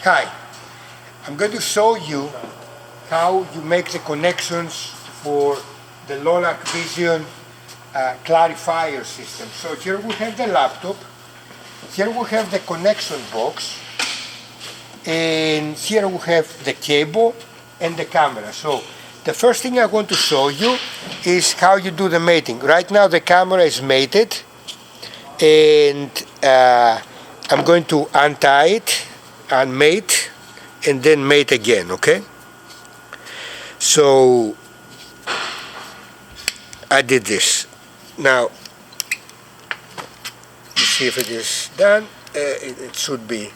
Hi, I'm going to show you how you make the connections for the Lolac Vision Clarifier system. So here we have the laptop, here we have the connection box, and here we have the cable and the camera. So the first thing I want to show you is how you do the mating. Right now the camera is mated, and I'm going to untie it, unmate, and then mate again, okay? So I did this. Now, let's see if it is done. It should be.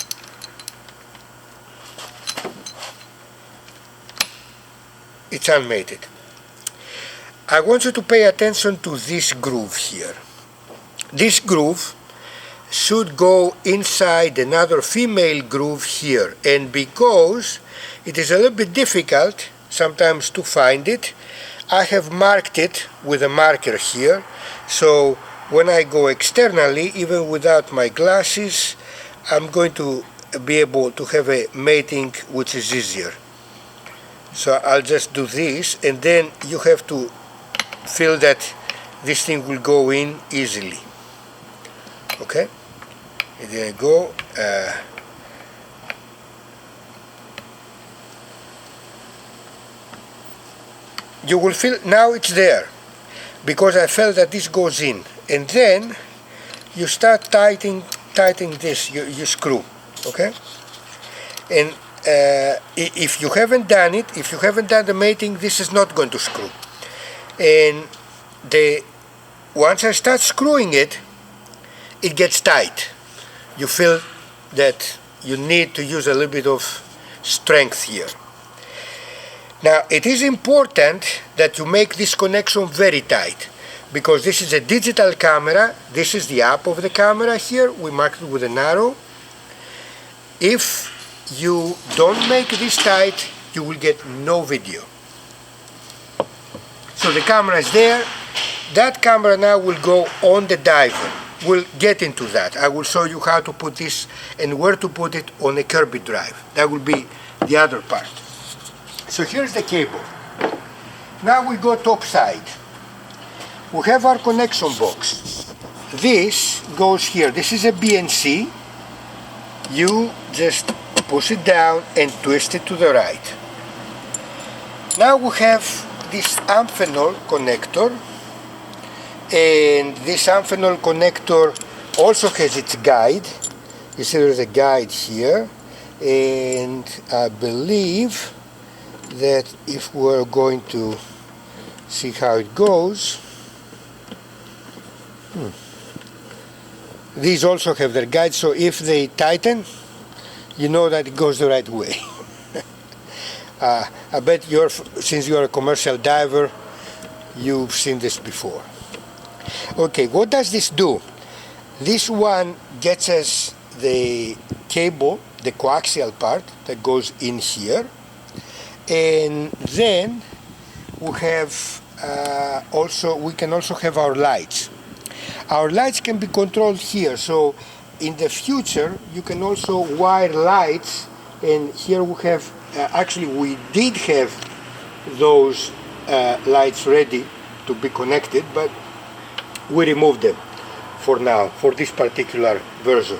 It's unmated. I want you to pay attention to this groove here. This groove should go inside another female groove here, and because it is a little bit difficult sometimes to find it, I have marked it with a marker here, so when I go externally, even without my glasses, I'm going to be able to have a mating which is easier. So I'll just do this, and then you have to feel that this thing will go in easily. Okay, and there you go. You will feel now it's there because I felt that this goes in, and then you start tightening this. You screw, okay? And if you haven't done it, if you haven't done the mating, this is not going to screw. And once I start screwing it, it gets tight. You feel that you need to use a little bit of strength here. Now, it is important that you make this connection very tight, because this is a digital camera. This is the app of the camera here. We marked it with an arrow. If you don't make this tight, you will get no video. So the camera is there. That camera now will go on the diver. We'll get into that. I will show you how to put this and where to put it on a Kirby drive. That will be the other part. So here's the cable. Now we go top side. We have our connection box. This goes here. This is a BNC. You just push it down and twist it to the right. Now we have this amphenol connector, and this amphenol connector also has its guide. You see there's a guide here, and I believe that if we're going to see how it goes, these also have their guide, so if they tighten, you know that it goes the right way. I bet since you're a commercial diver, you've seen this before. Okay, what does this do? This one gets us the cable, the coaxial part that goes in here, and then we have we can also have our lights. Our lights can be controlled here, so in the future you can also wire lights, and here we have actually we did have those lights ready to be connected, but we removed them for now, for this particular version.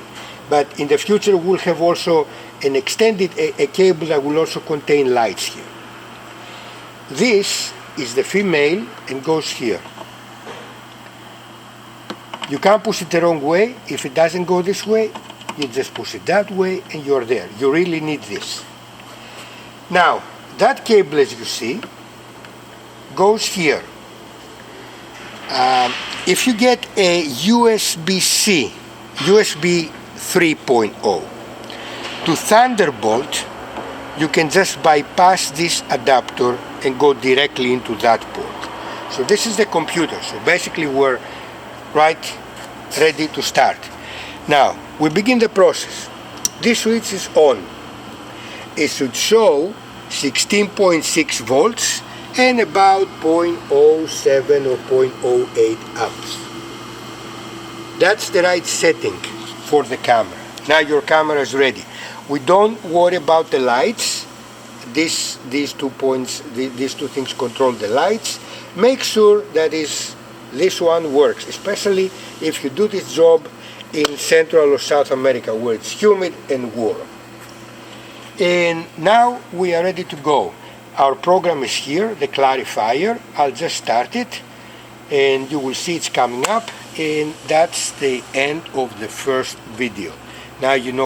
But in the future we'll have also an extended a cable that will also contain lights here. This is the female and goes here. You can't push it the wrong way. If it doesn't go this way, you just push it that way and you're there. You really need this. Now, that cable, as you see, goes here. If you get a USB-C, USB 3.0 to Thunderbolt, you can just bypass this adapter and go directly into that port. So this is the computer. So basically we're right ready to start. Now, we begin the process. This switch is on. It should show 16.6 volts and about 0.07 or 0.08 amps. That's the right setting for the camera. Now your camera is ready. We don't worry about the lights. These 2 points, these 2 things control the lights. Make sure that this one works, especially if you do this job in Central or South America where it's humid and warm. And now we are ready to go. Our program is here, the Clarifier. I'll just start it and you will see it's coming up, and that's the end of the first video. Now you know